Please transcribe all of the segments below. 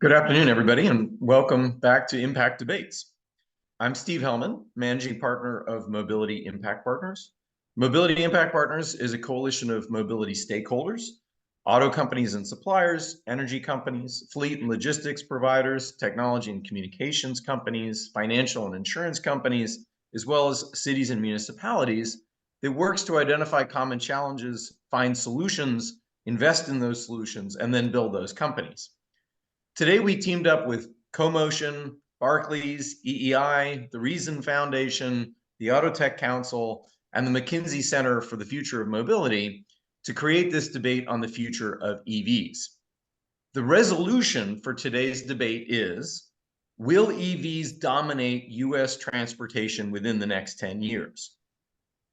Good afternoon, everybody, and welcome back to Impact Debates. I'm Steve Hellman, Managing Partner of Mobility Impact Partners. Mobility Impact Partners is a coalition of mobility stakeholders, auto companies and suppliers, energy companies, fleet and logistics providers, technology and communications companies, financial and insurance companies, as well as cities and municipalities that works to identify common challenges, find solutions, invest in those solutions, and then build those companies. Today, we teamed up with CoMotion, Barclays, EEI, the Reason Foundation, the Autotech Council, and the McKinsey Center for the Future of Mobility to create this debate on the future of EVs. The resolution for today's debate is, will EVs dominate US transportation within the next 10 years?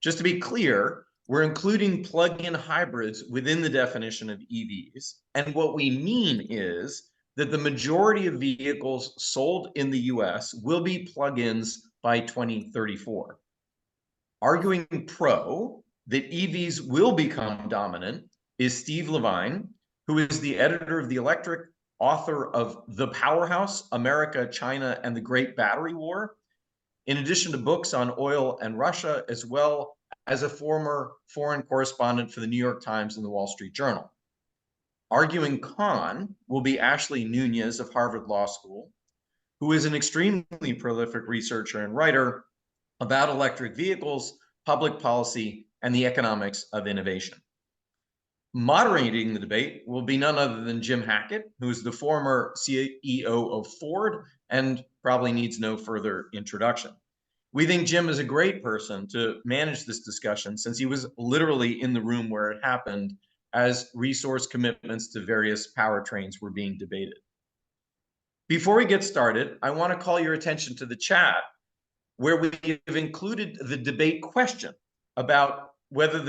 Just to be clear, we're including plug-in hybrids within the definition of EVs, and what we mean is that the majority of vehicles sold in the US will be plug-ins by 2034. Arguing pro that EVs will become dominant is Steve LeVine, who is the editor of The Electric, author of The Powerhouse, America, China, and the Great Battery War, in addition to books on oil and Russia, as well as a former foreign correspondent for the New York Times and the Wall Street Journal. Arguing con will be Ashley Nunes of Harvard Law School, who is an extremely prolific researcher and writer about electric vehicles, public policy, and the economics of innovation. Moderating the debate will be none other than Jim Hackett, who is the former CEO of Ford and probably needs no further introduction. We think Jim is a great person to manage this discussion since he was literally in the room where it happened as resource commitments to various powertrains were being debated. Before we get started, I want to call your attention to the chat, where we have included the debate question about whether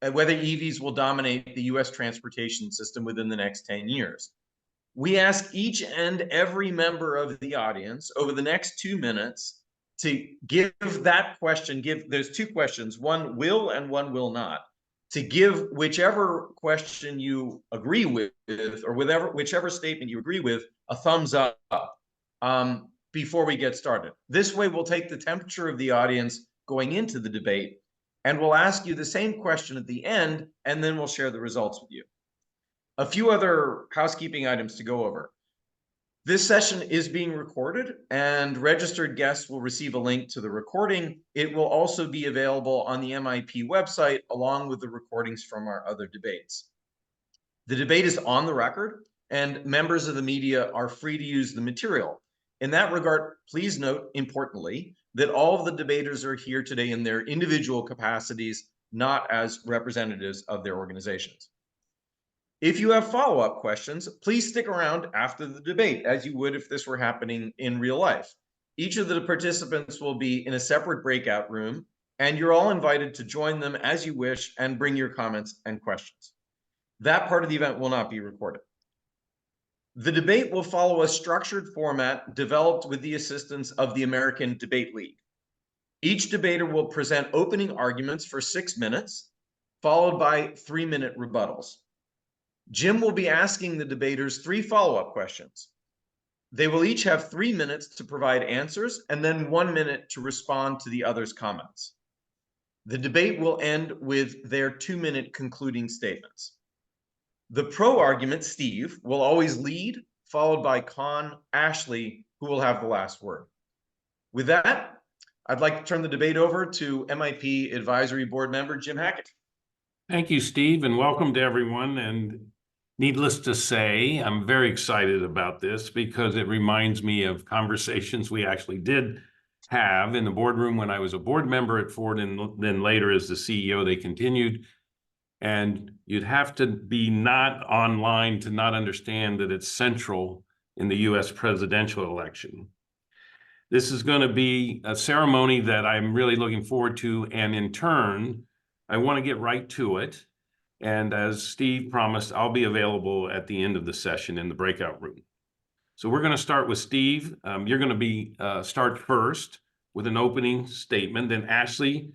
EVs will dominate the US transportation system within the next 10 years. We ask each and every member of the audience over the next 2 minutes to give that question, there's two questions, one will and one will not, to give whichever question you agree with, or whichever statement you agree with, a thumbs up before we get started. This way, we'll take the temperature of the audience going into the debate, and we'll ask you the same question at the end, and then we'll share the results with you. A few other housekeeping items to go over. This session is being recorded, and registered guests will receive a link to the recording. It will also be available on the MIP website, along with the recordings from our other debates. The debate is on the record, and members of the media are free to use the material. In that regard, please note, importantly, that all of the debaters are here today in their individual capacities, not as representatives of their organizations. If you have follow-up questions, please stick around after the debate, as you would if this were happening in real life. Each of the participants will be in a separate breakout room, and you're all invited to join them as you wish and bring your comments and questions. That part of the event will not be recorded. The debate will follow a structured format developed with the assistance of the American Debate League. Each debater will present opening arguments for 6 minutes, followed by 3-minute rebuttals. Jim will be asking the debaters 3 follow-up questions. They will each have 3 minutes to provide answers and then 1 minute to respond to the others' comments. The debate will end with their 2-minute concluding statements. The pro argument, Steve, will always lead, followed by con Ashley, who will have the last word. With that, I'd like to turn the debate over to MIP Advisory Board member Jim Hackett. Thank you, Steve, and welcome to everyone. And needless to say, I'm very excited about this because it reminds me of conversations we actually did have in the boardroom when I was a board member at Ford, and then later as the CEO, they continued. And you'd have to be not online to not understand that it's central in the US presidential election. This is going to be a ceremony that I'm really looking forward to, and in turn, I want to get right to it. And as Steve promised, I'll be available at the end of the session in the breakout room. So we're going to start with Steve. You're going to be start first with an opening statement. Then Ashley,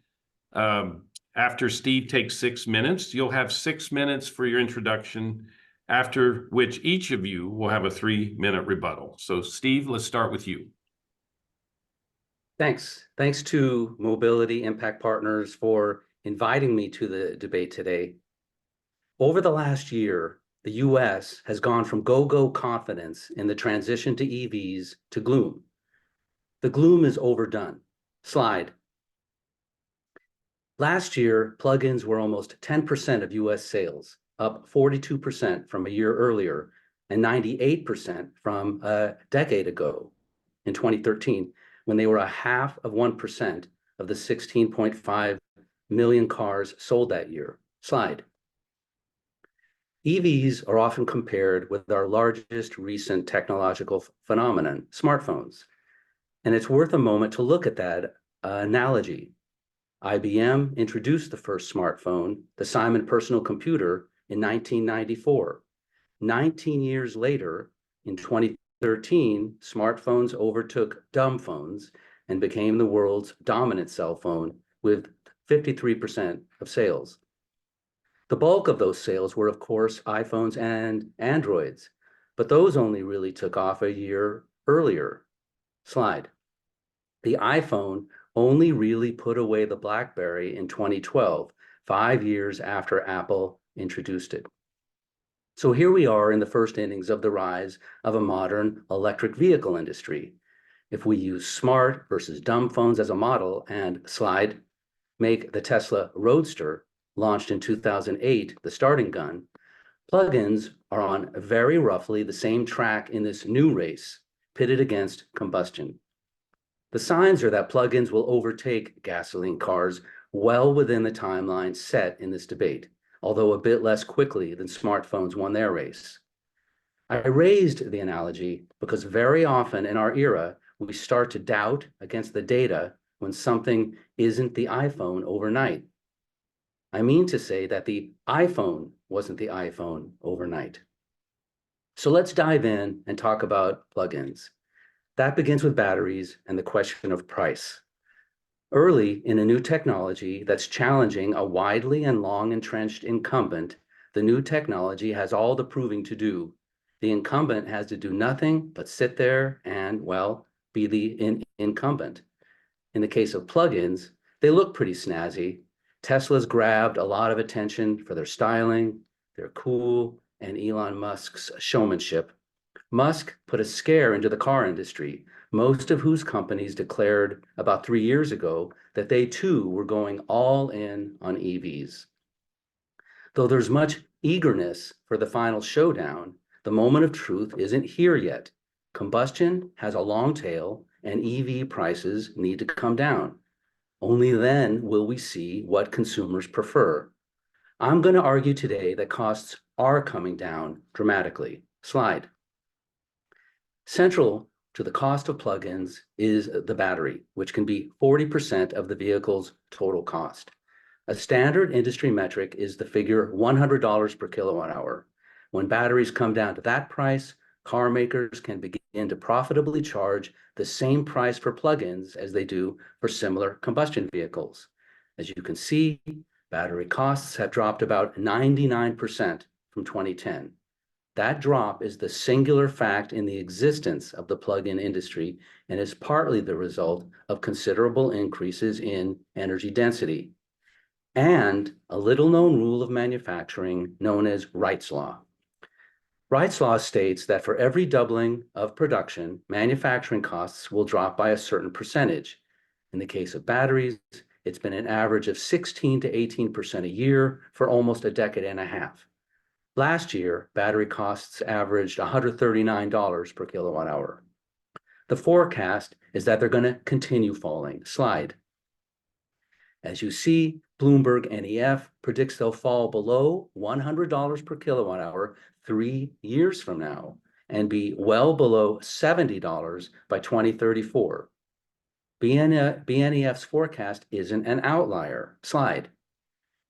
after Steve takes 6 minutes, you'll have 6 minutes for your introduction. after which each of you will have a 3-minute rebuttal. So Steve, let's start with you. Thanks. Thanks to Mobility Impact Partners for inviting me to the debate today. Over the last year, the US has gone from go-go confidence in the transition to EVs to gloom. The gloom is overdone. Slide. Last year, plug-ins were almost 10% of US sales, up 42% from a year earlier and 98% from a decade ago in 2013, when they were a half of 1% of the 16.5 million cars sold that year. Slide. EVs are often compared with our largest recent technological phenomenon, smartphones. And it's worth a moment to look at that analogy. IBM introduced the first smartphone, the Simon personal computer, in 1994. 19 years later, in 2013, smartphones overtook dumb phones and became the world's dominant cell phone with 53% of sales. The bulk of those sales were, of course, iPhones and Androids, but those only really took off a year earlier. Slide. The iPhone only really put away the BlackBerry in 2012, 5 years after Apple introduced it. So here we are in the first innings of the rise of a modern electric vehicle industry. If we use smart versus dumb phones as a model and slide, make the Tesla Roadster, launched in 2008, the starting gun, plug-ins are on very roughly the same track in this new race, pitted against combustion. The signs are that plug-ins will overtake gasoline cars well within the timeline set in this debate, although a bit less quickly than smartphones won their race. I raised the analogy because very often in our era, we start to doubt against the data when something isn't the iPhone overnight. I mean to say that the iPhone wasn't the iPhone overnight. So let's dive in and talk about plugins. That begins with batteries and the question of price. Early in a new technology that's challenging a widely and long entrenched incumbent, the new technology has all the proving to do. The incumbent has to do nothing but sit there and, well, be the incumbent. In the case of plugins, they look pretty snazzy. Tesla's grabbed a lot of attention for their styling, their cool, and Elon Musk's showmanship. Musk put a scare into the car industry, most of whose companies declared about 3 years ago that they too were going all in on EVs. Though there's much eagerness for the final showdown, the moment of truth isn't here yet. Combustion has a long tail and EV prices need to come down. Only then will we see what consumers prefer. I'm going to argue today that costs are coming down dramatically. Slide. Central to the cost of plugins is the battery, which can be 40% of the vehicle's total cost. A standard industry metric is the figure $100 per kilowatt hour. When batteries come down to that price, car makers can begin to profitably charge the same price for plugins as they do for similar combustion vehicles. As you can see, battery costs have dropped about 99% from 2010. That drop is the singular fact in the existence of the plug-in industry and is partly the result of considerable increases in energy density and a little-known rule of manufacturing known as Wright's Law. Wright's Law states that for every doubling of production, manufacturing costs will drop by a certain percentage. In the case of batteries, it's been an average of 16 to 18% a year for almost a decade and a half. Last year, battery costs averaged $139 per kilowatt hour. The forecast is that they're going to continue falling. Slide. As you see, Bloomberg NEF predicts they'll fall below $100 per kilowatt hour 3 years from now and be well below $70 by 2034. BNEF's forecast isn't an outlier. Slide.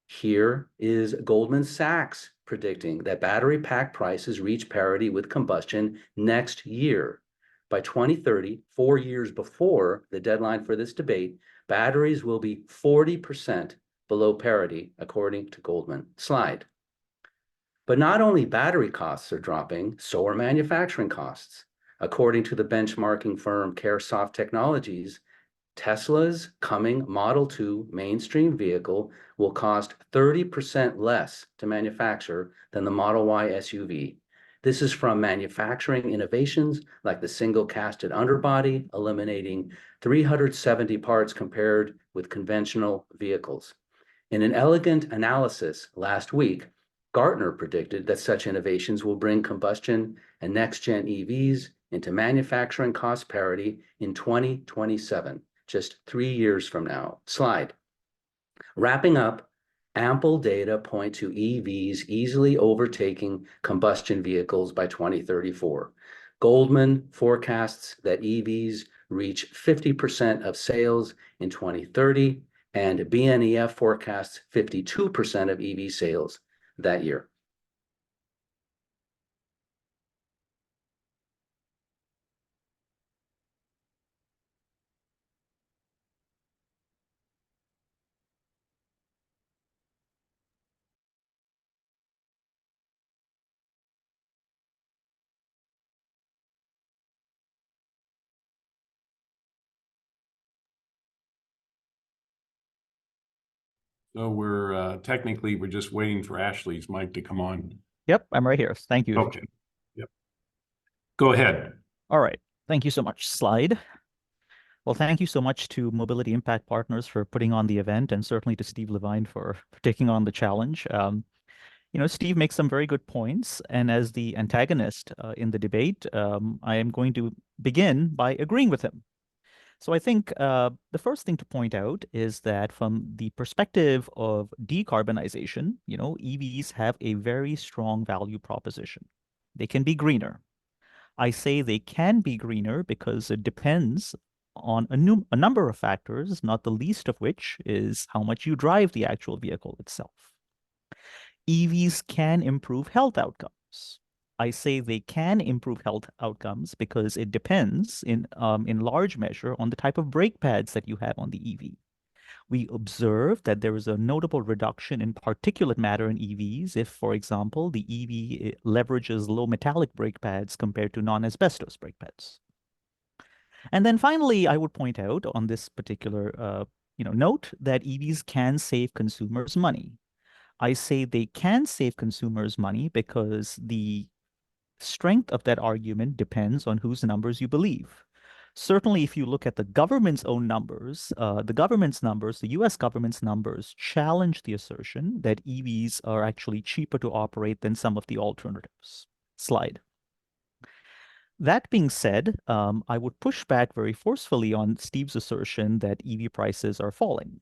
Here is Goldman Sachs predicting that battery pack prices reach parity with combustion next year. By 2030, 4 years before the deadline for this debate, batteries will be 40% below parity, according to Goldman. Slide. But not only battery costs are dropping, so are manufacturing costs. According to the benchmarking firm Caresoft Technologies, Tesla's coming Model 2 mainstream vehicle will cost 30% less to manufacture than the Model Y SUV. This is from manufacturing innovations like the single casted underbody, eliminating 370 parts compared with conventional vehicles. In an elegant analysis last week, Gartner predicted that such innovations will bring combustion and next-gen EVs into manufacturing cost parity in 2027, just 3 years from now. Slide. Wrapping up, ample data point to EVs easily overtaking combustion vehicles by 2034. Goldman forecasts that EVs reach 50% of sales in 2030, and BNEF forecasts 52% of EV sales that year. So we're technically, we're just waiting for Ashley's mic to come on. Yep, I'm right here. Thank you. Okay. Yep. Go ahead. All right. Thank you so much. Slide. Well, thank you so much to Mobility Impact Partners for putting on the event, and certainly to Steve LeVine for taking on the challenge. Steve makes some very good points, and as the antagonist in the debate, I am going to begin by agreeing with him. So I think the first thing to point out is that from the perspective of decarbonization, EVs have a very strong value proposition. They can be greener. I say they can be greener because it depends on a number of factors, not the least of which is how much you drive the actual vehicle itself. EVs can improve health outcomes. I say they can improve health outcomes because it depends in large measure on the type of brake pads that you have on the EV. We observe that there is a notable reduction in particulate matter in EVs if, for example, the EV leverages low metallic brake pads compared to non-asbestos brake pads. And then finally, I would point out on this particular note that EVs can save consumers money. I say they can save consumers money because the strength of that argument depends on whose numbers you believe. Certainly, if you look at the government's own numbers, the US government's numbers challenge the assertion that EVs are actually cheaper to operate than some of the alternatives. Slide. That being said, I would push back very forcefully on Steve's assertion that EV prices are falling.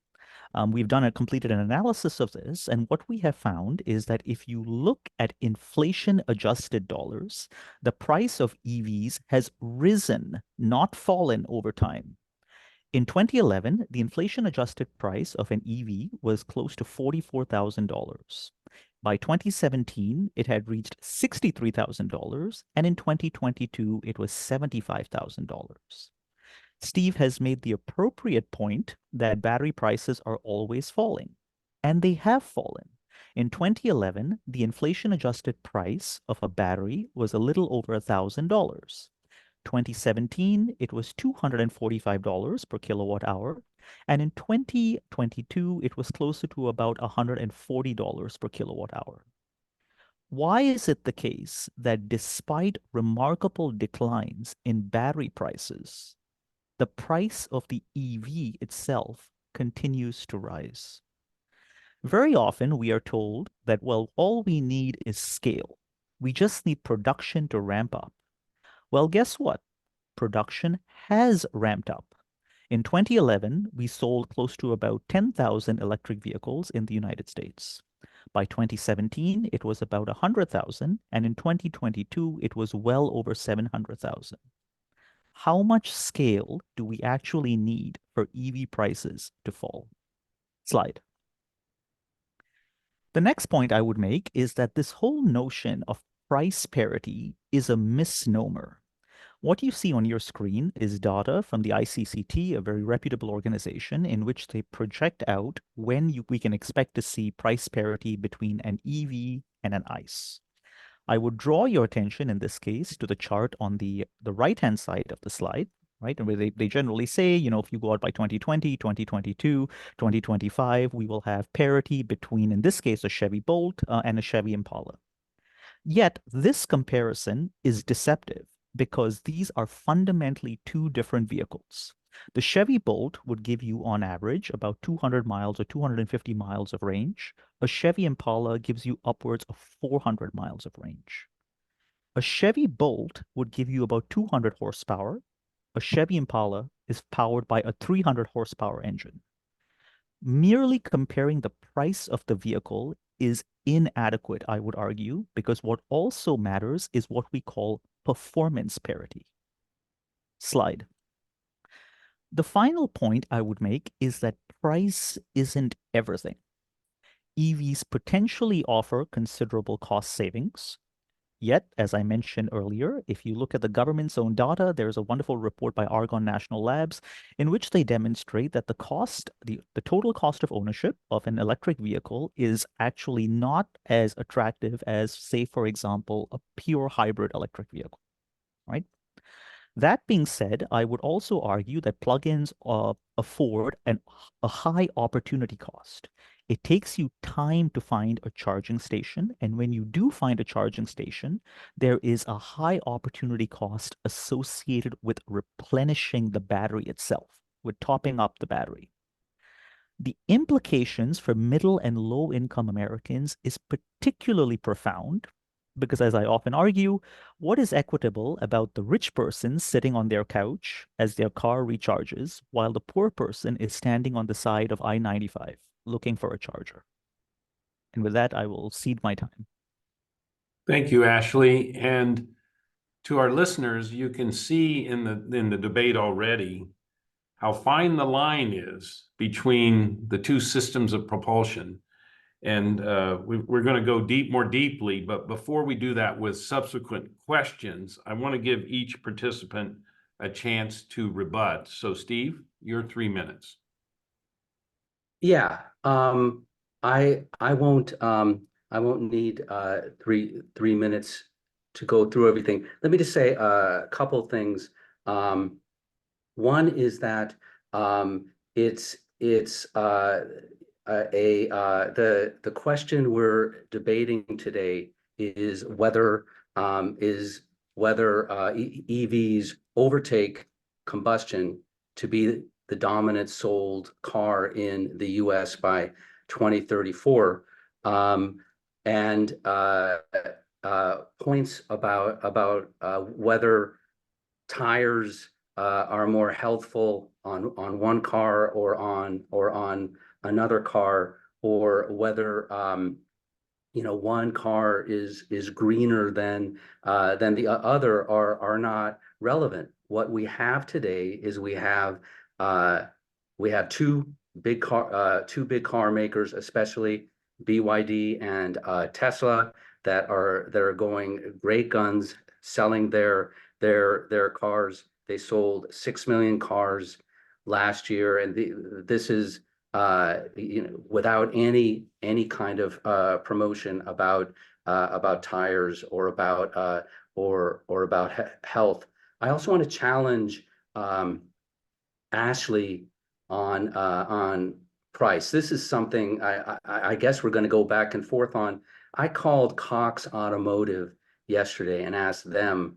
We've completed an analysis of this, and what we have found is that if you look at inflation-adjusted dollars, the price of EVs has risen, not fallen over time. In 2011, the inflation-adjusted price of an EV was close to $44,000. By 2017, it had reached $63,000, and in 2022, it was $75,000. Steve has made the appropriate point that battery prices are always falling, and they have fallen. In 2011, the inflation-adjusted price of a battery was a little over $1,000. 2017, it was $245 per kilowatt hour, and in 2022, it was closer to about $140 per kilowatt hour. Why is it the case that despite remarkable declines in battery prices, the price of the EV itself continues to rise? Very often we are told that, well, all we need is scale. We just need production to ramp up. Well, guess what? Production has ramped up. In 2011, we sold close to about 10,000 electric vehicles in the United States. By 2017, it was about 100,000, and in 2022, it was well over 700,000. How much scale do we actually need for EV prices to fall? Slide. The next point I would make is that this whole notion of price parity is a misnomer. What you see on your screen is data from the ICCT, a very reputable organization, in which they project out when we can expect to see price parity between an EV and an ICE. I would draw your attention in this case to the chart on the right-hand side of the slide, right? And where they generally say, you know, if you go out by 2020, 2022, 2025, we will have parity between, in this case, a Chevy Bolt and a Chevy Impala. Yet this comparison is deceptive because these are fundamentally two different vehicles. The Chevy Bolt would give you on average about 200 miles or 250 miles of range. A Chevy Impala gives you upwards of 400 miles of range. A Chevy Bolt would give you about 200 horsepower. A Chevy Impala is powered by a 300 horsepower engine. Merely comparing the price of the vehicle is inadequate, I would argue, because what also matters is what we call performance parity. Slide. The final point I would make is that price isn't everything. EVs potentially offer considerable cost savings. Yet, as I mentioned earlier, if you look at the government's own data, there's a wonderful report by Argonne National Labs in which they demonstrate that the total cost of ownership of an electric vehicle is actually not as attractive as, say, for example, a pure hybrid electric vehicle, right? That being said, I would also argue that plugins afford a high opportunity cost. It takes you time to find a charging station, and when you do find a charging station, there is a high opportunity cost associated with replenishing the battery itself, with topping up the battery. The implications for middle and low income Americans is particularly profound because, as I often argue, what is equitable about the rich person sitting on their couch as their car recharges while the poor person is standing on the side of I-95 looking for a charger? And with that, I will cede my time. Thank you, Ashley. And to our listeners, you can see in the debate already how fine the line is between the two systems of propulsion. And we're going to go more deeply, but before we do that with subsequent questions, I want to give each participant a chance to rebut. So Steve, your 3 minutes. Yeah, I won't need three minutes to go through everything. Let me just say a couple things. One is that the question we're debating today is whether EVs overtake combustion to be the dominant sold car in the U.S. by 2034, and points about whether tires are more healthful on one car or on another car, or whether one car is greener than the other are not relevant. What we have today is we have two big car makers, especially BYD and Tesla, that are going great guns, selling their cars. They sold 6 million cars last year, and this is without any kind of promotion about tires or about health. I also want to challenge Ashley on price. This is something I guess we're going to go back and forth on. I called Cox Automotive yesterday and asked them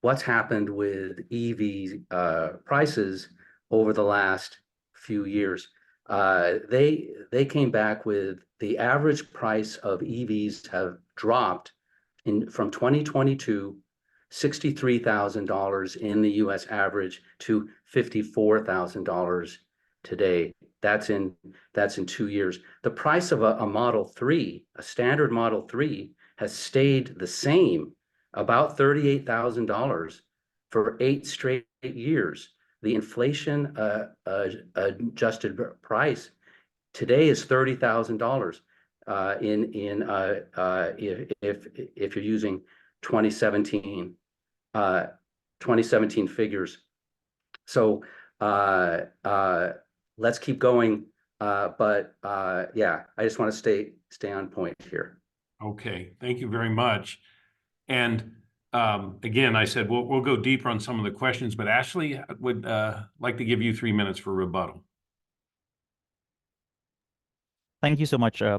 what's happened with EV prices over the last few years. They came back with the average price of EVs have dropped from 2022, $63,000 in the U.S. average to $54,000 today. That's in 2 years. The price of a Model 3, a standard Model 3, has stayed the same, about $38,000 for 8 straight years. The inflation adjusted price today is $30,000 if you're using 2017 figures. So let's keep going. But yeah, I just want to stay on point here. Okay, thank you very much. And again, I said we'll go deeper on some of the questions, but Ashley would like to give you 3 minutes for rebuttal. Thank you so much. I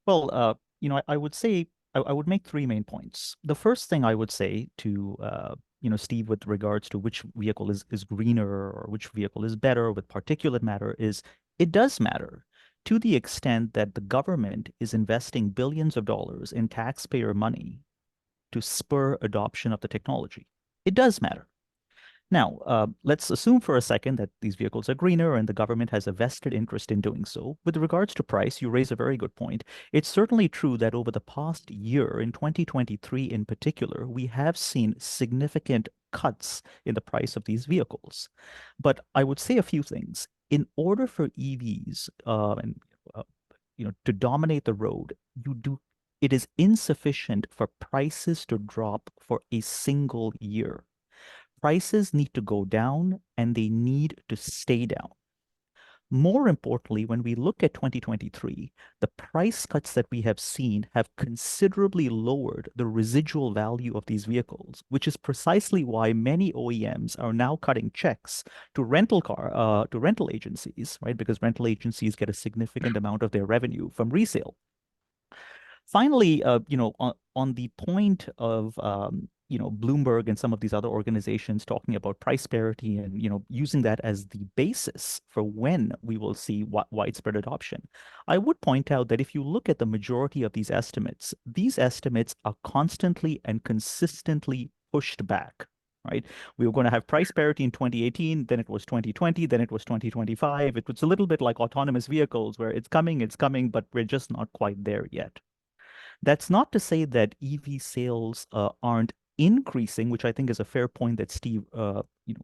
would say I would make three main points. The first thing I would say to Steve, with regards to which vehicle is greener or which vehicle is better with particulate matter, is it does matter to the extent that the government is investing billions of dollars in taxpayer money to spur adoption of the technology. It does matter. Now, let's assume for a second that these vehicles are greener and the government has a vested interest in doing so. With regards to price, you raise a very good point. It's certainly true that over the past year, in 2023 in particular, we have seen significant cuts in the price of these vehicles. But I would say a few things. In order for EVs to dominate the road, it is insufficient for prices to drop for a single year. Prices need to go down and they need to stay down. More importantly, when we look at 2023, the price cuts that we have seen have considerably lowered the residual value of these vehicles, which is precisely why many OEMs are now cutting checks to rental agencies, right? Because rental agencies get a significant amount of their revenue from resale. Finally, on the point of Bloomberg and some of these other organizations talking about price parity and using that as the basis for when we will see widespread adoption, I would point out that if you look at the majority of these estimates are constantly and consistently pushed back. Right? We were going to have price parity in 2018, then it was 2020, then it was 2025. It was a little bit like autonomous vehicles where it's coming, but we're just not quite there yet. That's not to say that EV sales aren't increasing, which I think is a fair point that Steve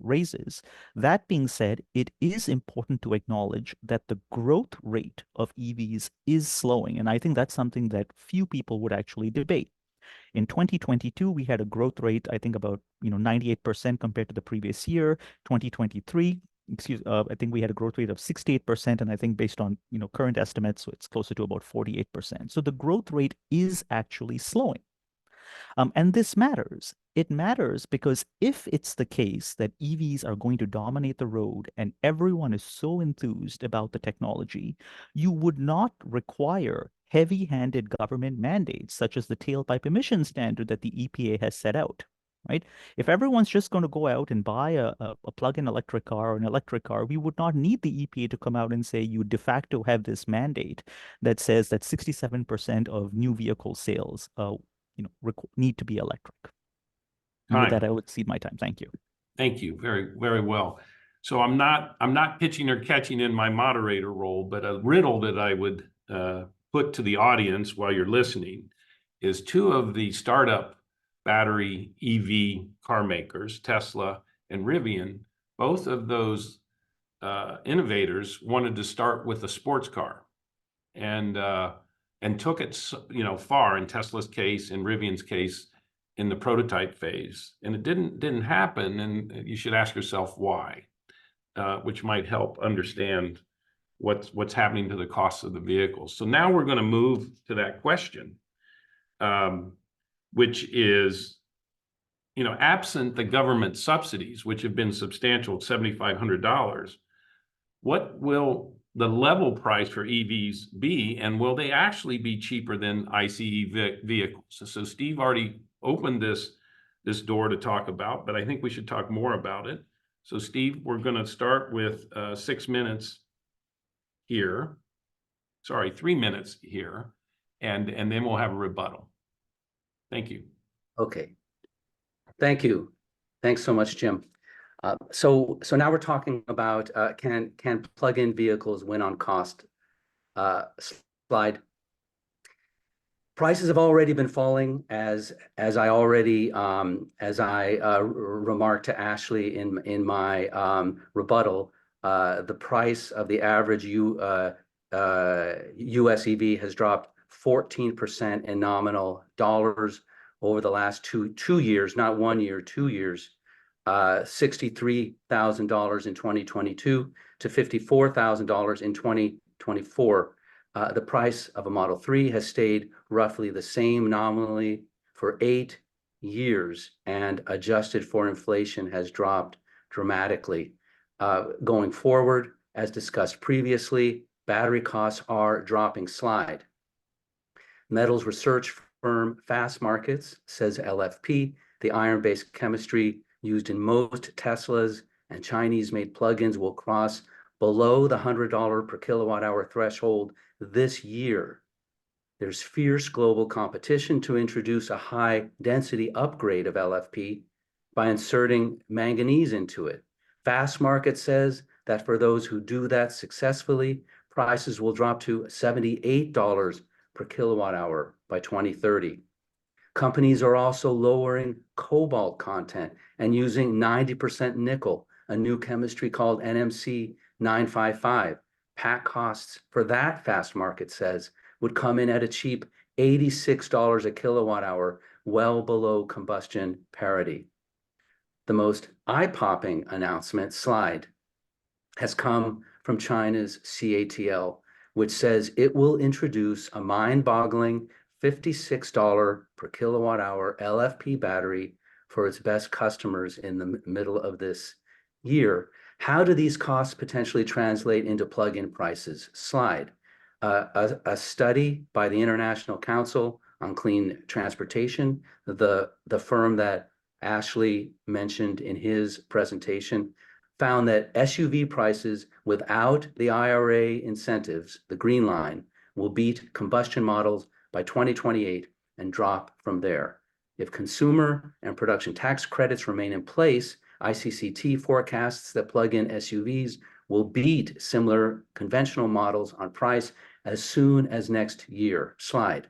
raises. That being said, it is important to acknowledge that the growth rate of EVs is slowing, and I think that's something that few people would actually debate. In 2022, we had a growth rate, I think about 98% compared to the previous year. 2023, I think we had a growth rate of 68%, and I think based on current estimates, so it's closer to about 48%. So the growth rate is actually slowing. And this matters. It matters because if it's the case that EVs are going to dominate the road and everyone is so enthused about the technology, you would not require heavy-handed government mandates such as the tailpipe emission standard that the EPA has set out. Right? If everyone's just going to go out and buy a plug-in electric car or an electric car, we would not need the EPA to come out and say you de facto have this mandate that says that 67% of new vehicle sales need to be electric. And with that, I would cede my time. Thank you. Thank you. Very, very well. So I'm not pitching or catching in my moderator role, but a riddle that I would put to the audience while you're listening is two of the startup battery EV car makers, Tesla and Rivian, both of those innovators wanted to start with a sports car and took it far in Tesla's case, in Rivian's case, in the prototype phase. And it didn't happen, and you should ask yourself why, which might help understand what's happening to the cost of the vehicles. So now we're going to move to that question. Which is, absent the government subsidies, which have been substantial at $7,500, what will the level price for EVs be, and will they actually be cheaper than ICE vehicles? So Steve already opened this door to talk about, but I think we should talk more about it. So Steve, we're going to start with 6 minutes here. Sorry, 3 minutes here, and then we'll have a rebuttal. Thank you. Okay. Thank you. Thanks so much, Jim. So now we're talking about can plug-in vehicles win on cost? Slide. Prices have already been falling, as I already remarked to Ashley in my rebuttal. The price of the average US EV has dropped 14% in nominal dollars over the last two years, not 1 year, 2 years. $63,000 in 2022 to $54,000 in 2024. The price of a Model 3 has stayed roughly the same nominally for 8 years, and adjusted for inflation has dropped dramatically. Going forward, as discussed previously, battery costs are dropping. Slide. Metals research firm Fast Markets says LFP, the iron-based chemistry used in most Teslas and Chinese-made plugins, will cross below the $100 per kilowatt hour threshold this year. There's fierce global competition to introduce a high-density upgrade of LFP by inserting manganese into it. Fast Market says that for those who do that successfully, prices will drop to $78 per kilowatt hour by 2030. Companies are also lowering cobalt content and using 90% nickel, a new chemistry called NMC 955. Pack costs for that, Fast Market says, would come in at a cheap $86 a kilowatt hour, well below combustion parity. The most eye-popping announcement, slide, has come from China's CATL, which says it will introduce a mind-boggling $56 per kilowatt hour LFP battery for its best customers in the middle of this year. How do these costs potentially translate into plug-in prices? Slide. A study by the International Council on Clean Transportation, the firm that Ashley mentioned in his presentation, found that SUV prices without the IRA incentives, the green line, will beat combustion models by 2028 and drop from there. If consumer and production tax credits remain in place, ICCT forecasts that plug-in SUVs will beat similar conventional models on price as soon as next year. Slide.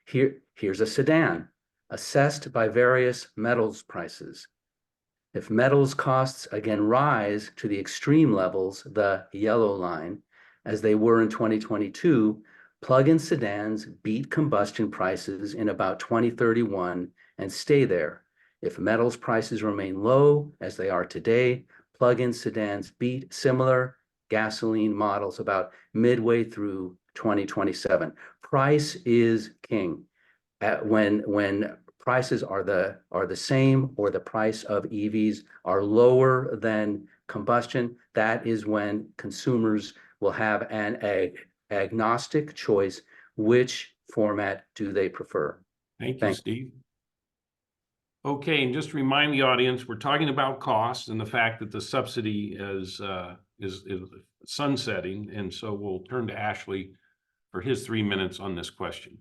Here's a sedan assessed by various metals prices. If metals costs again rise to the extreme levels, the yellow line, as they were in 2022, plug-in sedans beat combustion prices in about 2031 and stay there. If metals prices remain low, as they are today, plug-in sedans beat similar gasoline models about midway through 2027. Price is king. When prices are the same or the price of EVs are lower than combustion, that is when consumers will have an agnostic choice. Which format do they prefer? Thank you, Steve. Okay, and just to remind the audience, we're talking about costs and the fact that the subsidy is sunsetting, and so we'll turn to Ashley for his 3 minutes on this question.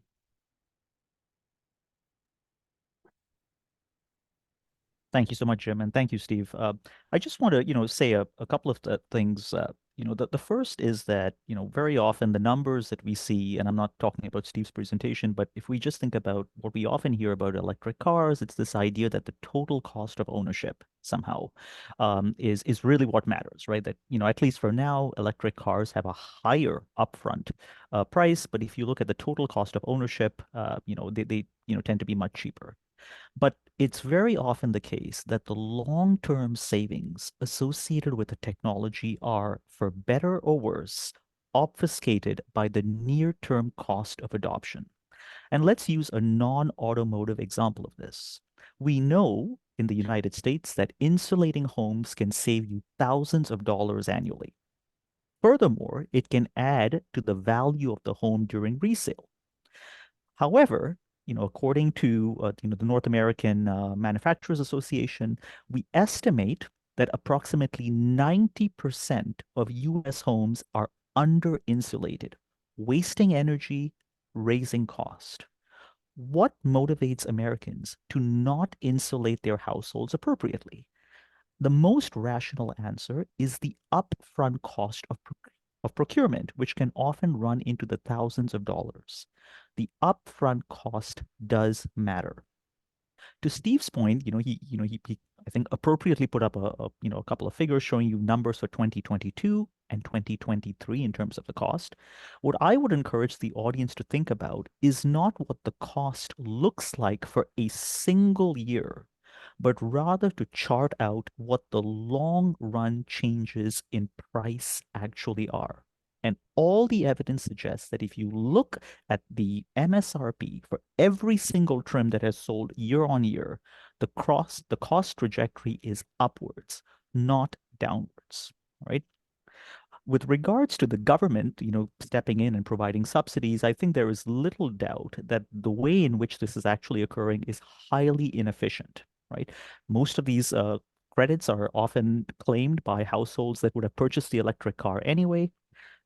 Thank you so much, Jim, and thank you, Steve. I just want to, say a couple of things. The first is that, very often the numbers that we see, and I'm not talking about Steve's presentation, but if we just think about what we often hear about electric cars, it's this idea that the total cost of ownership somehow is really what matters, right? That, at least for now, electric cars have a higher upfront price, but if you look at the total cost of ownership, they tend to be much cheaper. But it's very often the case that the long-term savings associated with the technology are, for better or worse, obfuscated by the near-term cost of adoption. And let's use a non-automotive example of this. We know in the United States that insulating homes can save you thousands of dollars annually. Furthermore, it can add to the value of the home during resale. However, according to the North American Manufacturers Association, we estimate that approximately 90% of U.S. homes are under-insulated, wasting energy, raising cost. What motivates Americans to not insulate their households appropriately? The most rational answer is the upfront cost of procurement, which can often run into the thousands of dollars. The upfront cost does matter. To Steve's point, he I think appropriately put up a couple of figures showing you numbers for 2022 and 2023 in terms of the cost. What I would encourage the audience to think about is not what the cost looks like for a single year, but rather to chart out what the long run changes in price actually are. And all the evidence suggests that if you look at the MSRP for every single trim that has sold year on year, the cost trajectory is upwards, not downwards, right? With regards to the government, stepping in and providing subsidies, I think there is little doubt that the way in which this is actually occurring is highly inefficient, right? Most of these credits are often claimed by households that would have purchased the electric car anyway.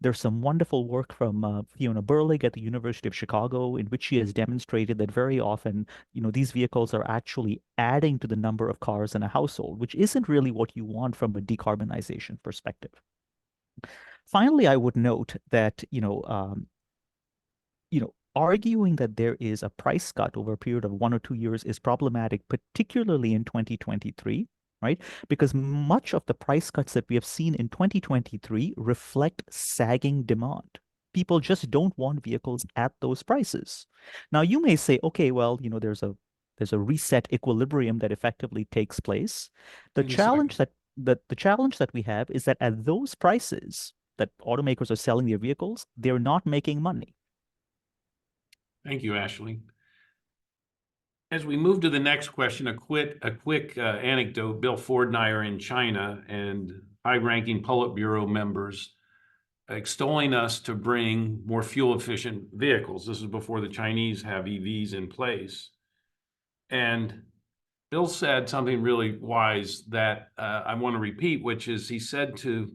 There's some wonderful work from Fiona Burlig at the University of Chicago, in which she has demonstrated that very often, these vehicles are actually adding to the number of cars in a household, which isn't really what you want from a decarbonization perspective. Finally, I would note that, arguing that there is a price cut over a period of 1 or 2 years is problematic, particularly in 2023, right? Because much of the price cuts that we have seen in 2023 reflect sagging demand. People just don't want vehicles at those prices. Now, you may say, okay, well, there's a reset equilibrium that effectively takes place. The challenge that we have is that at those prices that automakers are selling their vehicles, they're not making money. Thank you, Ashley. As we move to the next question, a quick anecdote. Bill Ford and I are in China, and high-ranking Politburo members extolling us to bring more fuel-efficient vehicles. This is before the Chinese have EVs in place. And Bill said something really wise that I want to repeat, which is he said to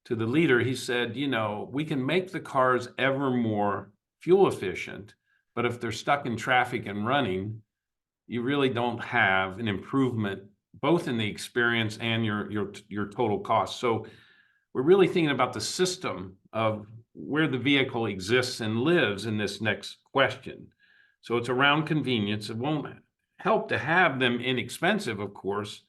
the leader, he said, we can make the cars ever more fuel efficient, but if they're stuck in traffic and running, you really don't have an improvement both in the experience and your total cost. So we're really thinking about the system of where the vehicle exists and lives in this next question. So it's around convenience. It won't help to have them inexpensive, of course,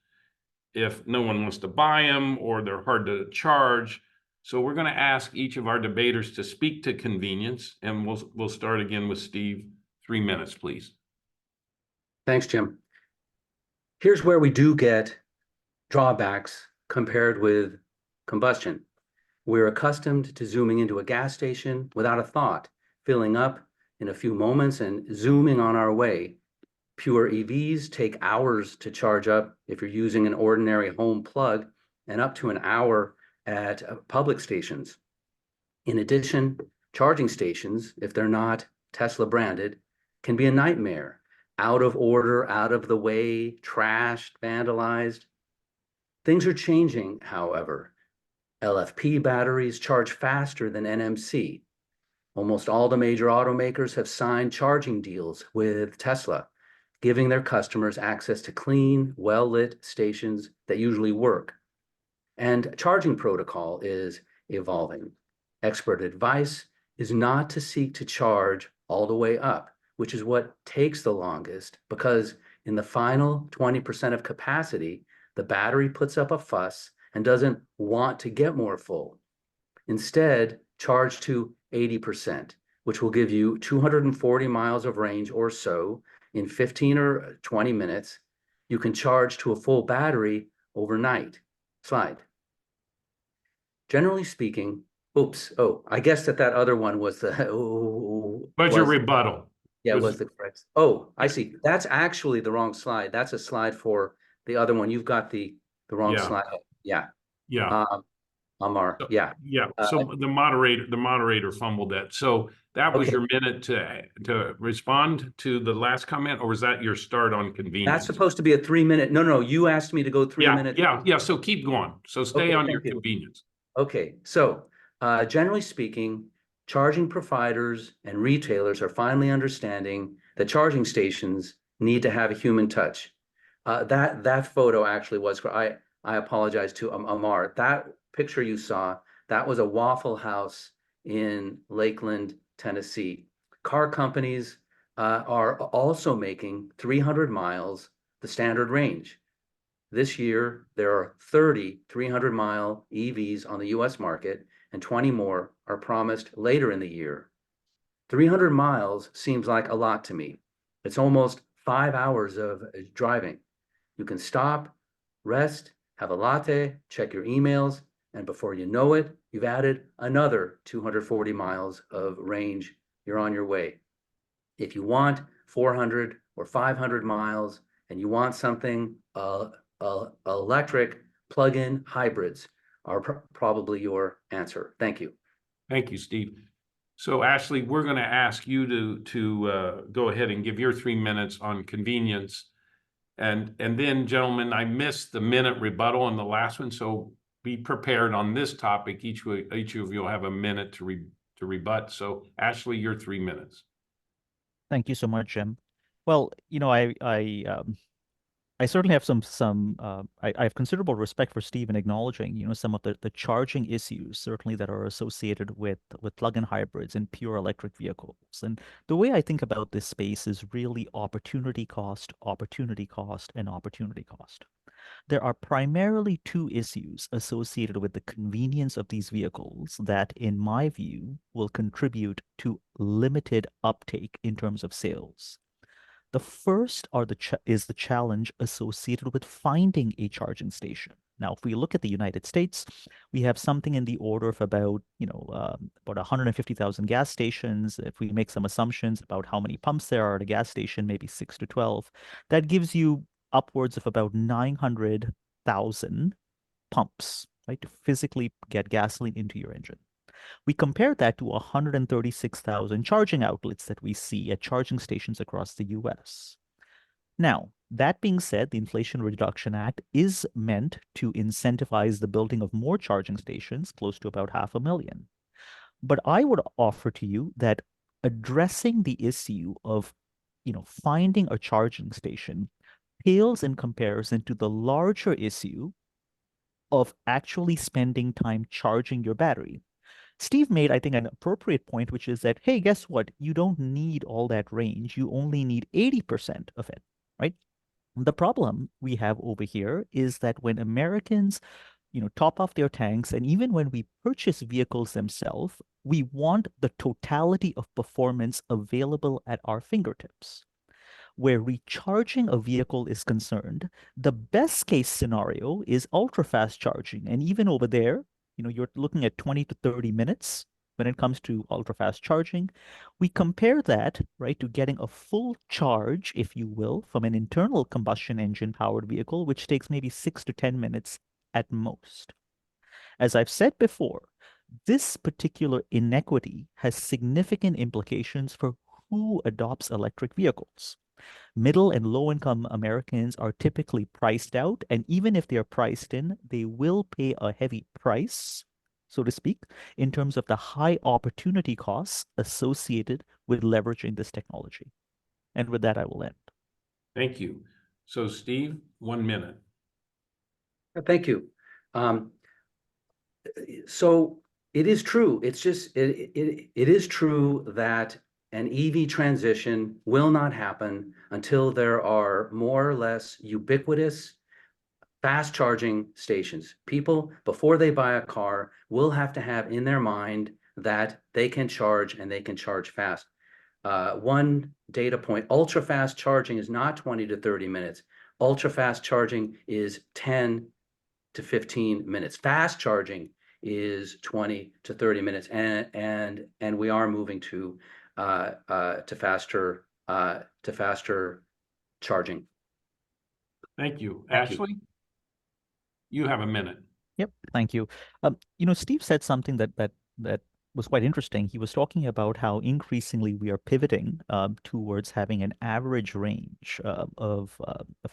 if no one wants to buy them or they're hard to charge. So we're going to ask each of our debaters to speak to convenience, and we'll start again with Steve. 3 minutes, please. Thanks, Jim. Here's where we do get drawbacks compared with combustion. We're accustomed to zooming into a gas station without a thought, filling up in a few moments and zooming on our way. Pure EVs take hours to charge up if you're using an ordinary home plug, and up to an hour at public stations. In addition, charging stations, if they're not Tesla branded, can be a nightmare. Out of order, out of the way, trashed, vandalized. Things are changing, however. LFP batteries charge faster than NMC. Almost all the major automakers have signed charging deals with Tesla, giving their customers access to clean, well-lit stations that usually work. And charging protocol is evolving. Expert advice is not to seek to charge all the way up, which is what takes the longest, because in the final 20% of capacity, the battery puts up a fuss and doesn't want to get more full. Instead, charge to 80%, which will give you 240 miles of range or so in 15 or 20 minutes. You can charge to a full battery overnight. Slide. Generally speaking, I guess that other one was the... Your rebuttal. Yeah, was the correct. Oh, I see. That's actually the wrong slide. That's a slide for the other one. You've got the wrong slide. Yeah. Amar. Yeah. Yeah. So the moderator fumbled that. So that was your minute to respond to the last comment, or was that your start on convenience? That's supposed to be a 3 minute. No, you asked me to go 3 minutes. Yeah. So keep going. So stay on your convenience. Okay. So generally speaking, charging providers and retailers are finally understanding that charging stations need to have a human touch. That photo actually was, I apologize to Amar. That picture you saw, that was a Waffle House in Lakeland, Tennessee. Car companies are also making 300 miles the standard range. This year, there are 30 300-mile EVs on the US market, and 20 more are promised later in the year. 300 miles seems like a lot to me. It's almost 5 hours of driving. You can stop, rest, have a latte, check your emails, And before you know it, you've added another 240 miles of range. You're on your way. If you want 400 or 500 miles and you want something, electric plug-in hybrids are probably your answer. Thank you. Thank you, Steve. So Ashley, we're going to ask you to go ahead and give your 3 minutes on convenience. And then, gentlemen, I missed the minute rebuttal on the last one, so be prepared on this topic. Each of you will have a minute to rebut. So Ashley, your 3 minutes. Thank you so much, Jim. Well, I certainly have I have considerable respect for Steve in acknowledging, some of the charging issues certainly that are associated with plug-in hybrids and pure electric vehicles. And the way I think about this space is really opportunity cost, and opportunity cost. There are primarily two issues associated with the convenience of these vehicles that, in my view, will contribute to limited uptake in terms of sales. The first is the challenge associated with finding a charging station. Now, if we look at the United States, we have something in the order of about 150,000 gas stations. If we make some assumptions about how many pumps there are at a gas station, maybe 6 to 12, that gives you upwards of about 900,000 pumps, right, to physically get gasoline into your engine. We compare that to 136,000 charging outlets that we see at charging stations across the US. Now, that being said, the Inflation Reduction Act is meant to incentivize the building of more charging stations, close to about 500,000. But I would offer to you that addressing the issue of, finding a charging station pales in comparison to the larger issue of actually spending time charging your battery. Steve made, I think, an appropriate point, which is that, hey, guess what? You don't need all that range. You only need 80% of it, right? The problem we have over here is that when Americans, top off their tanks, and even when we purchase vehicles themselves, we want the totality of performance available at our fingertips. Where recharging a vehicle is concerned, the best case scenario is ultra-fast charging. And even over there, you're looking at 20 to 30 minutes when it comes to ultra-fast charging. We compare that, right, to getting a full charge, if you will, from an internal combustion engine powered vehicle, which takes maybe 6 to 10 minutes at most. As I've said before, this particular inequity has significant implications for who adopts electric vehicles. Middle and low-income Americans are typically priced out, and even if they are priced in, they will pay a heavy price, so to speak, in terms of the high opportunity costs associated with leveraging this technology. And with that, I will end. Thank you. So, Steve, 1 minute. Thank you. So it is true. It is true that an EV transition will not happen until there are more or less ubiquitous fast charging stations. People, before they buy a car, will have to have in their mind that they can charge and they can charge fast. One data point, ultra fast charging is not 20 to 30 minutes. Ultra fast charging is 10 to 15 minutes. Fast charging is 20 to 30 minutes, and we are moving to faster charging. Thank you. Thank you. Ashley, you have a minute. Yep, thank you. Steve said something that was quite interesting. He was talking about how increasingly we are pivoting towards having an average range of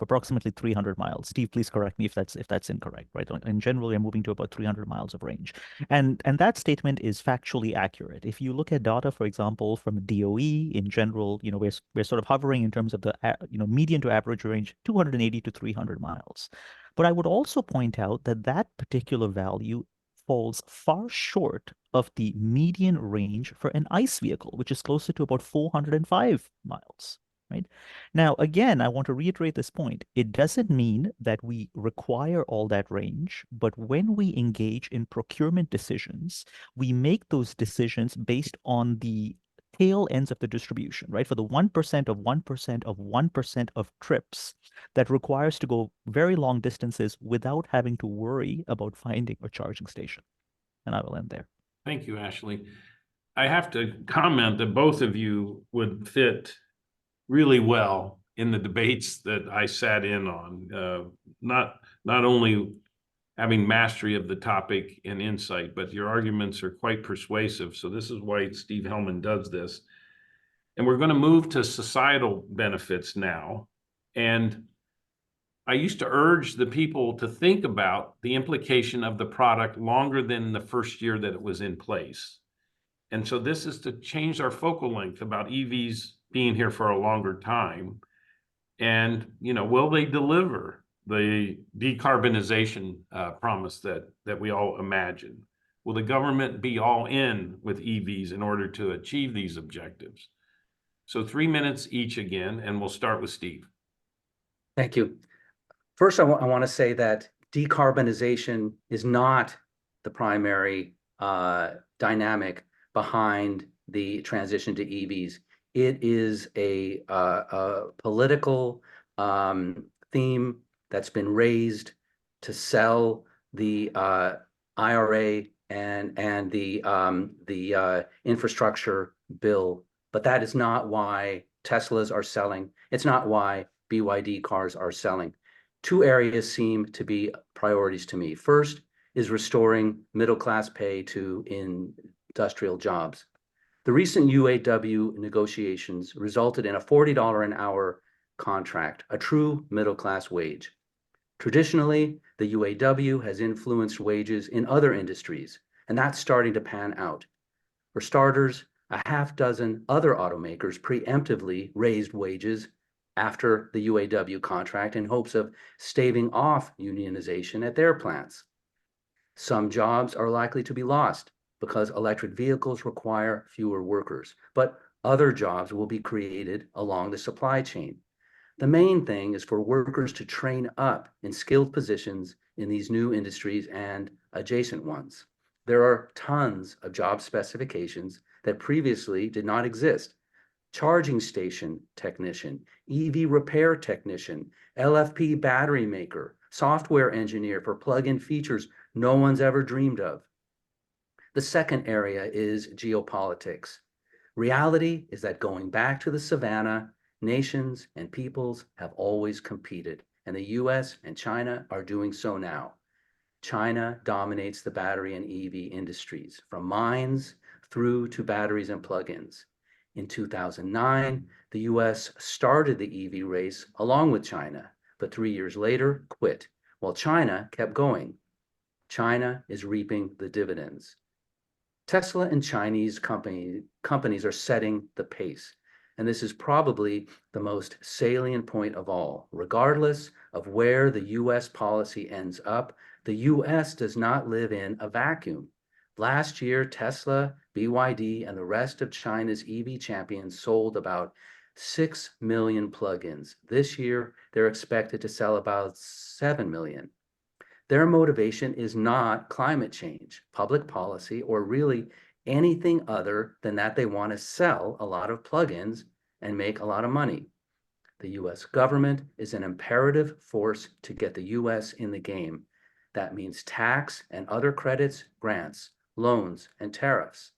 approximately 300 miles. Steve, please correct me if that's incorrect, right? In general, we're moving to about 300 miles of range, and that statement is factually accurate. If you look at data, for example, from DOE in general, we're sort of hovering in terms of the median to average range 280 to 300 miles. But I would also point out that particular value falls far short of the median range for an ICE vehicle, which is closer to about 405 miles, right? Now, again, I want to reiterate this point. It doesn't mean that we require all that range, but when we engage in procurement decisions, we make those decisions based on the tail ends of the distribution, right? For the 1% of 1% of 1% of trips that requires to go very long distances without having to worry about finding a charging station. And I will end there. Thank you, Ashley. I have to comment that both of you would fit really well in the debates that I sat in on. Not only having mastery of the topic and insight, but your arguments are quite persuasive. So this is why Steve Hellman does this. And we're going to move to societal benefits now. And I used to urge the people to think about the implication of the product longer than the first year that it was in place. And so this is to change our focal length about EVs being here for a longer time. And, will they deliver the decarbonization promise that we all imagine? Will the government be all in with EVs in order to achieve these objectives? So 3 minutes each again, and we'll start with Steve. Thank you. First, I want to say that decarbonization is not the primary dynamic behind the transition to EVs. It is a political theme that's been raised to sell the IRA and the infrastructure bill, but that is not why Teslas are selling. It's not why BYD cars are selling. Two areas seem to be priorities to me. First is restoring middle-class pay to industrial jobs. The recent UAW negotiations resulted in a $40 an hour contract, a true middle-class wage. Traditionally, the UAW has influenced wages in other industries, and that's starting to pan out. For starters, a half dozen other automakers preemptively raised wages after the UAW contract in hopes of staving off unionization at their plants. Some jobs are likely to be lost because electric vehicles require fewer workers, but other jobs will be created along the supply chain. The main thing is for workers to train up in skilled positions in these new industries and adjacent ones. There are tons of job specifications that previously did not exist. Charging station technician, EV repair technician, LFP battery maker, software engineer for plug-in features no one's ever dreamed of. The second area is geopolitics. Reality is that going back to the savannah, nations and peoples have always competed, and the US and China are doing so now. China dominates the battery and EV industries, from mines through to batteries and plug-ins. In 2009, the US started the EV race along with China, but 3 years later quit, while China kept going. China is reaping the dividends. Tesla and Chinese companies are setting the pace, and this is probably the most salient point of all. Regardless of where the US policy ends up, the US does not live in a vacuum. Last year, Tesla, BYD, and the rest of China's EV champions sold about 6 million plugins. This year, they're expected to sell about 7 million. Their motivation is not climate change, public policy, or really anything other than that they want to sell a lot of plugins and make a lot of money. The US government is an imperative force to get the US in the game. That means tax and other credits, grants, loans, and tariffs.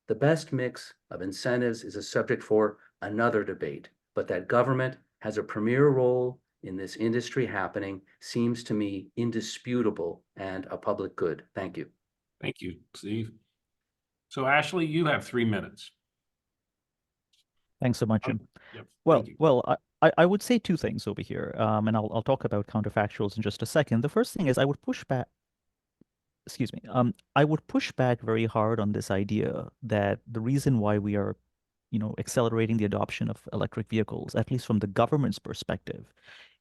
The best mix of incentives is a subject for another debate, but that government has a premier role in this industry happening seems to me indisputable and a public good. Thank you. Thank you, Steve. So Ashley, you have 3 minutes. Thanks so much, Jim. Yep. Well, I would say two things over here, and I'll talk about counterfactuals in just a second. The first thing is I would push back. Excuse me. I would push back very hard on this idea that the reason why we are, accelerating the adoption of electric vehicles, at least from the government's perspective,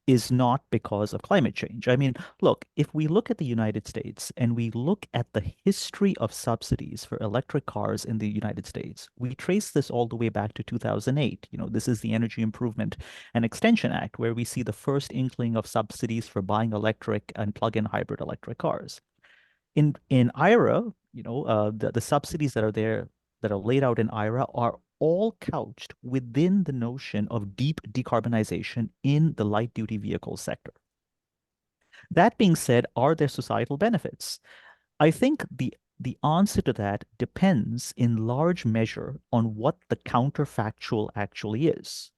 is not because of climate change. I mean, look, if we look at the United States and we look at the history of subsidies for electric cars in the United States, we trace this all the way back to 2008. This is the Energy Improvement and Extension Act, where we see the first inkling of subsidies for buying electric and plug-in hybrid electric cars. In IRA, the subsidies that are there, that are laid out in IRA, are all couched within the notion of deep decarbonization in the light-duty vehicle sector. That being said, are there societal benefits? I think the answer to that depends in large measure on what the counterfactual actually is.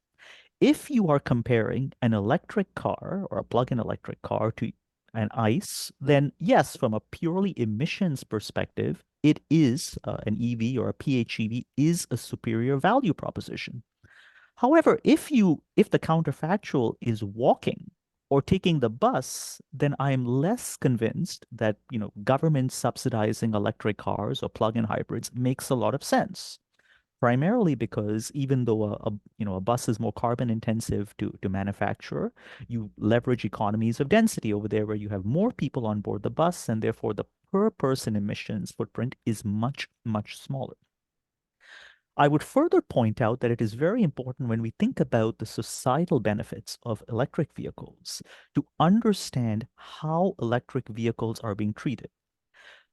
If you are comparing an electric car or a plug-in electric car to an ICE, then yes, from a purely emissions perspective, it is an EV or a PHEV is a superior value proposition. However, if the counterfactual is walking or taking the bus, then I'm less convinced that government subsidizing electric cars or plug-in hybrids makes a lot of sense. Primarily because even though a bus is more carbon intensive to manufacture, you leverage economies of density over there where you have more people on board the bus, and therefore the per person emissions footprint is much, much smaller. I would further point out that it is very important when we think about the societal benefits of electric vehicles to understand how electric vehicles are being treated.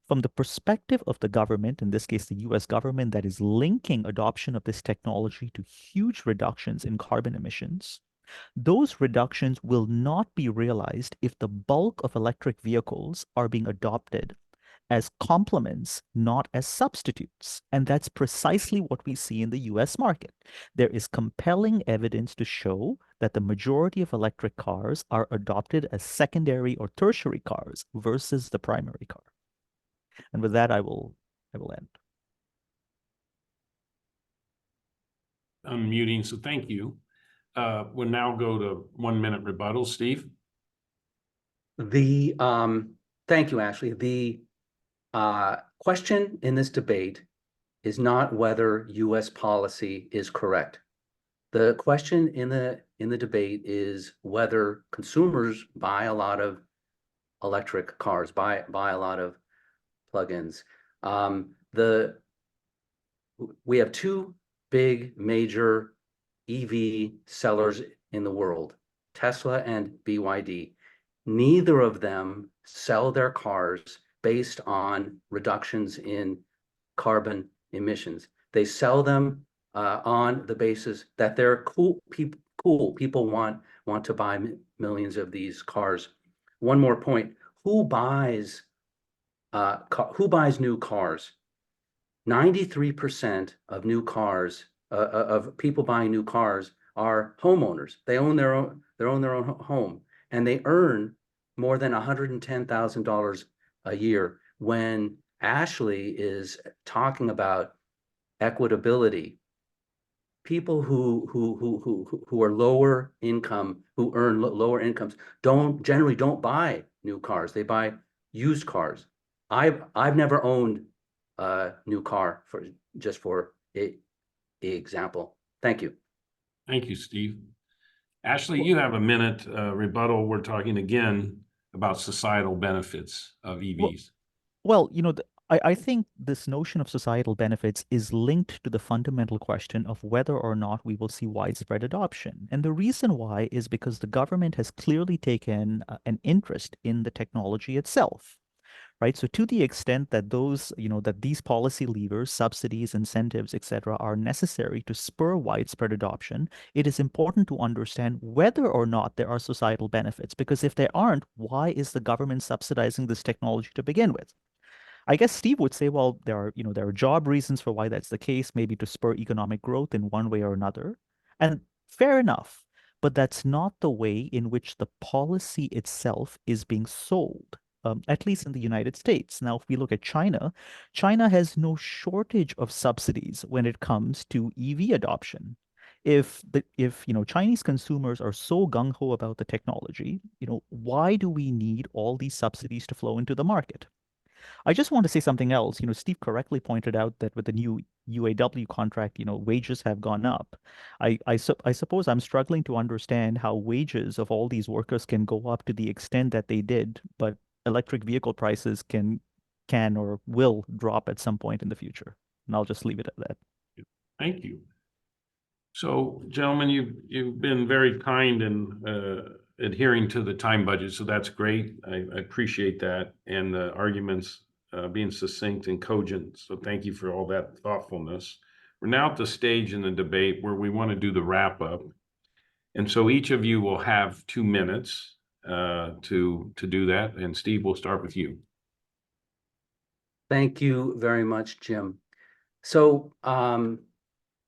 From the perspective of the government, in this case, the US government that is linking adoption of this technology to huge reductions in carbon emissions, those reductions will not be realized if the bulk of electric vehicles are being adopted as complements, not as substitutes. And that's precisely what we see in the US market. There is compelling evidence to show that the majority of electric cars are adopted as secondary or tertiary cars versus the primary car. And with that, I will end. Unmuting, so thank you. We'll now go to 1 minute rebuttal. Steve? Thank you, Ashley. The question in this debate is not whether US policy is correct. The question in the debate is whether consumers buy a lot of electric cars, buy a lot of plugins. We have two big major EV sellers in the world, Tesla and BYD. Neither of them sell their cars based on reductions in carbon emissions. They sell them on the basis that they're cool. People want to buy millions of these cars. One more point: who buys new cars? 93% of new cars, of people buying new cars, are homeowners. They own their own home, and they earn more than $110,000 a year. When Ashley is talking about equitability, people who are lower income, who earn lower incomes, generally don't buy new cars. They buy used cars. I've never owned a new car, for example. Thank you. Thank you, Steve. Ashley, you have a minute rebuttal. We're talking again about societal benefits of EVs. Well, I think this notion of societal benefits is linked to the fundamental question of whether or not we will see widespread adoption. And the reason why is because the government has clearly taken an interest in the technology itself. Right. So to the extent that that these policy levers, subsidies, incentives, etc., are necessary to spur widespread adoption, it is important to understand whether or not there are societal benefits. Because if there aren't, why is the government subsidizing this technology to begin with? I guess Steve would say, well, there are job reasons for why that's the case, maybe to spur economic growth in one way or another. And fair enough, but that's not the way in which the policy itself is being sold. At least in the United States. Now, if we look at China, China has no shortage of subsidies when it comes to EV adoption. If Chinese consumers are so gung-ho about the technology, why do we need all these subsidies to flow into the market? I just want to say something else. Steve correctly pointed out that with the new UAW contract, wages have gone up. I suppose I'm struggling to understand how wages of all these workers can go up to the extent that they did, but electric vehicle prices can or will drop at some point in the future. And I'll just leave it at that. Thank you. So, gentlemen, you've been very kind in adhering to the time budget, so that's great. I appreciate that, and the arguments being succinct and cogent. So thank you for all that thoughtfulness. We're now at the stage in the debate where we want to do the wrap up. And so each of you will have 2 minutes to do that. And Steve, we'll start with you. Thank you very much, Jim. So I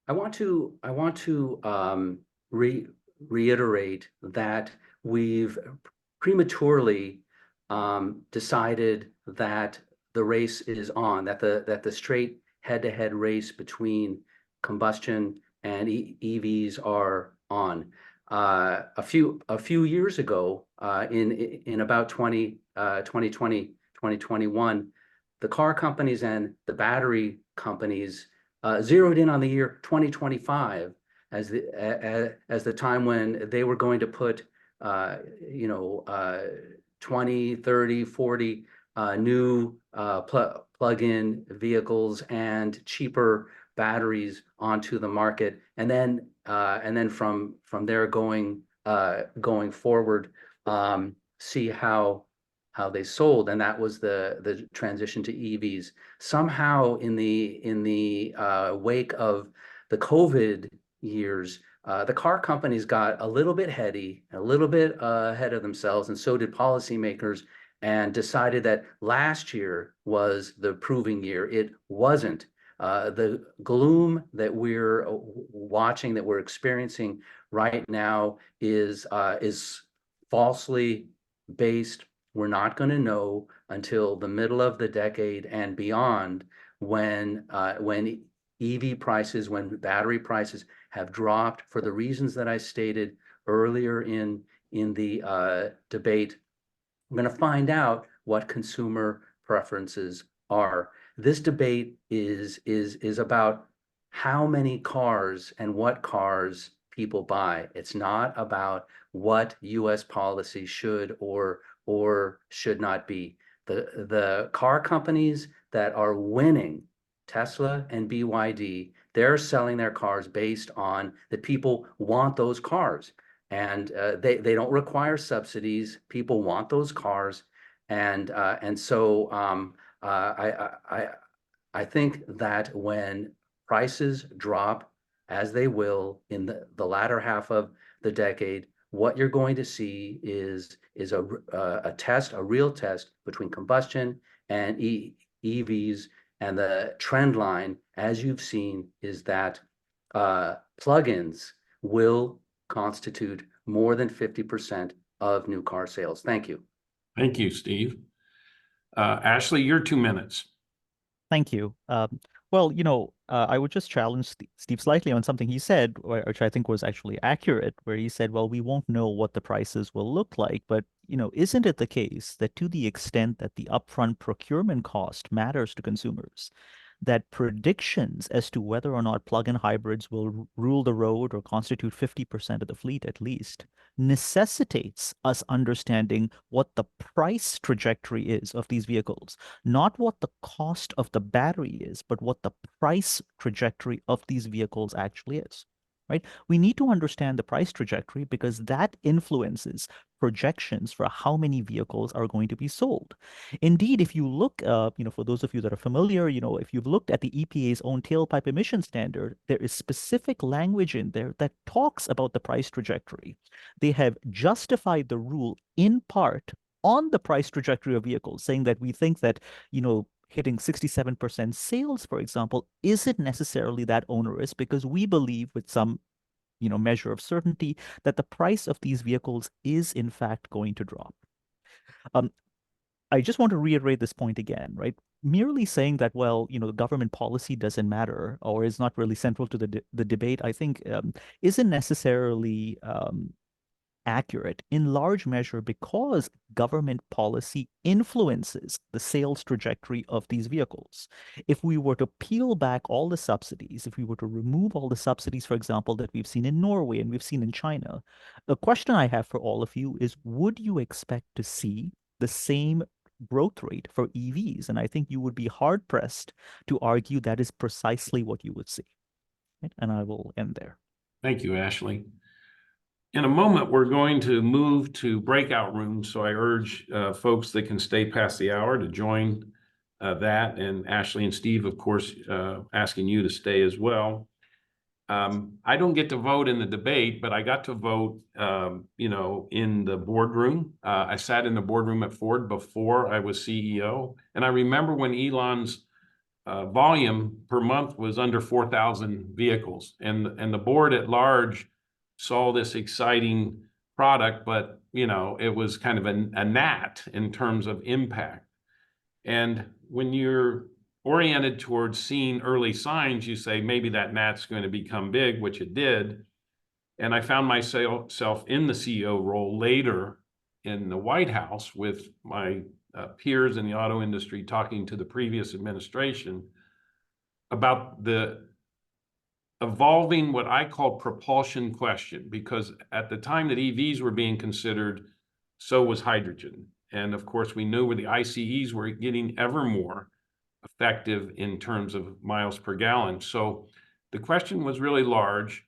want to reiterate that we've prematurely decided that the race is on, that the straight head-to-head race between combustion and EVs are on. A few years ago, in about 2020, 2021, the car companies and the battery companies zeroed in on the year 2025 as the time when they were going to put 20, 30, 40 new plug-in vehicles and cheaper batteries onto the market, and then from there going forward, see how they sold, and that was the transition to EVs. Somehow in the wake of the COVID years, the car companies got a little bit heady, a little bit ahead of themselves, and so did policymakers, and decided that last year was the proving year. It wasn't. The gloom that we're watching, that we're experiencing right now, is falsely based. We're not going to know until the middle of the decade and beyond when EV prices, when battery prices have dropped for the reasons that I stated earlier in the debate. We're going to find out what consumer preferences are. This debate is about how many cars and what cars people buy. It's not about what U.S. policy should or should not be. The car companies that are winning, Tesla and BYD, they're selling their cars based on that people want those cars, and they don't require subsidies. People want those cars, and so I think that when prices drop, as they will in the latter half of the decade, what you're going to see is a real test between combustion and EVs. And the trend line, as you've seen, is that plug-ins will constitute more than 50% of new car sales. Thank you. Thank you, Steve. Ashley, your 2 minutes. Thank you. Well, I would just challenge Steve slightly on something he said, which I think was actually accurate, where he said, well, we won't know what the prices will look like. But, isn't it the case that to the extent that the upfront procurement cost matters to consumers, that predictions as to whether or not plug-in hybrids will rule the road or constitute 50% of the fleet at least necessitates us understanding what the price trajectory is of these vehicles, not what the cost of the battery is, but what the price trajectory of these vehicles actually is, right? We need to understand the price trajectory because that influences projections for how many vehicles are going to be sold. Indeed, if you look, for those of you that are familiar, if you've looked at the EPA's own tailpipe emission standard, there is specific language in there that talks about the price trajectory. They have justified the rule in part on the price trajectory of vehicles, saying that we think that, hitting 67% sales, for example, isn't necessarily that onerous because we believe with some measure of certainty that the price of these vehicles is in fact going to drop. I just want to reiterate this point again, right? Merely saying that, well, the government policy doesn't matter or is not really central to the debate, I think isn't necessarily accurate in large measure because government policy influences the sales trajectory of these vehicles. If we were to peel back all the subsidies, if we were to remove all the subsidies, for example, that we've seen in Norway and we've seen in China, the question I have for all of you is, would you expect to see the same growth rate for EVs? And I think you would be hard-pressed to argue that is precisely what you would see. Right? And I will end there. Thank you, Ashley. In a moment, we're going to move to breakout rooms. So I urge folks that can stay past the hour to join that, and Ashley and Steve, of course, asking you to stay as well. I don't get to vote in the debate, but I got to vote, in the boardroom. I sat in the boardroom at Ford before I was CEO. And I remember when Elon's volume per month was under 4,000 vehicles. And the board at large saw this exciting product, but, it was kind of a gnat in terms of impact. And when you're oriented towards seeing early signs, you say maybe that gnat's going to become big, which it did. And I found myself in the CEO role later in the White House with my peers in the auto industry talking to the previous administration about the evolving what I call propulsion question, because at the time that EVs were being considered, so was hydrogen. And of course, we knew where the ICEs were getting ever more effective in terms of miles per gallon. So the question was really large.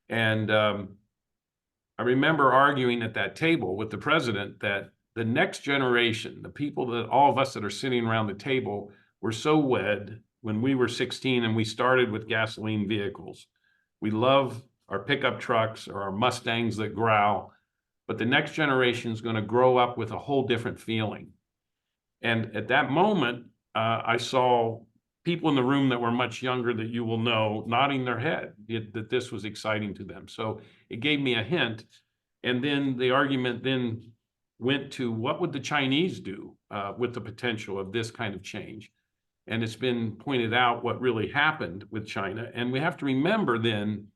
And I remember arguing at that table with the president that the next generation, the people that all of us that are sitting around the table were so wed when we were 16 and we started with gasoline vehicles. We love our pickup trucks or our Mustangs that growl, but the next generation is going to grow up with a whole different feeling. And at that moment, I saw people in the room that were much younger that you will know nodding their head that this was exciting to them. So it gave me a hint. And then the argument then went to what would the Chinese do with the potential of this kind of change? And it's been pointed out what really happened with China. And we have to remember then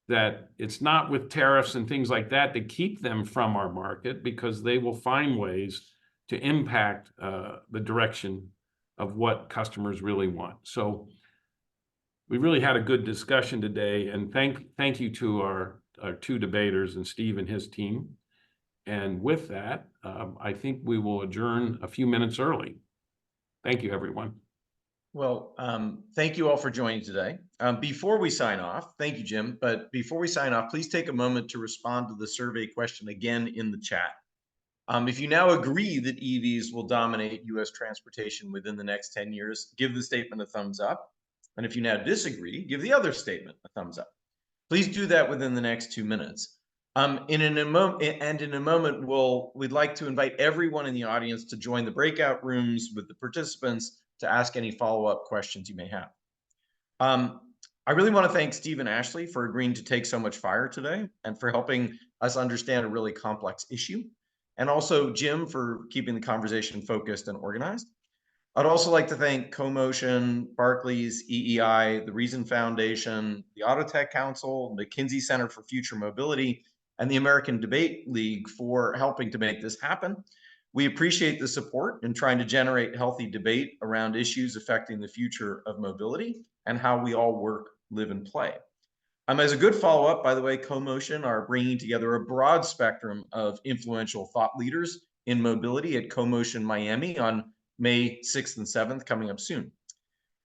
that it's not with tariffs and things like that that keep them from our market, because they will find ways to impact the direction of what customers really want. So we really had a good discussion today, and thank you to our two debaters and Steve and his team. And with that, I think we will adjourn a few minutes early. Thank you, everyone. Well, thank you all for joining today. Before we sign off, thank you, Jim, but before we sign off, please take a moment to respond to the survey question again in the chat. If you now agree that EVs will dominate US transportation within the next 10 years, give the statement a thumbs up. And if you now disagree, give the other statement a thumbs up. Please do that within the next 2 minutes. In a moment, we'd like to invite everyone in the audience to join the breakout rooms with the participants to ask any follow-up questions you may have. I really want to thank Steve and Ashley for agreeing to take so much fire today and for helping us understand a really complex issue. And also Jim for keeping the conversation focused and organized. I'd also like to thank CoMotion, Barclays, EEI, the Reason Foundation, the Autotech Council, McKinsey Center for Future Mobility, and the American Debate League for helping to make this happen. We appreciate the support in trying to generate healthy debate around issues affecting the future of mobility and how we all work, live, and play. As a good follow-up, by the way, CoMotion are bringing together a broad spectrum of influential thought leaders in mobility at CoMotion Miami on May 6th and 7th, coming up soon.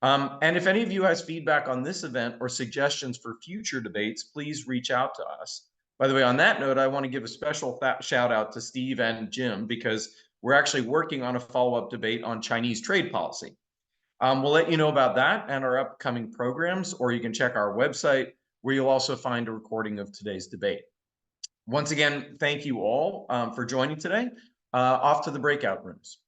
And if any of you has feedback on this event or suggestions for future debates, please reach out to us. By the way, on that note, I want to give a special shout out to Steve and Jim, because we're actually working on a follow-up debate on Chinese trade policy. We'll let you know about that and our upcoming programs, or you can check our website, where you'll also find a recording of today's debate. Once again, thank you all for joining today. Off to the breakout rooms.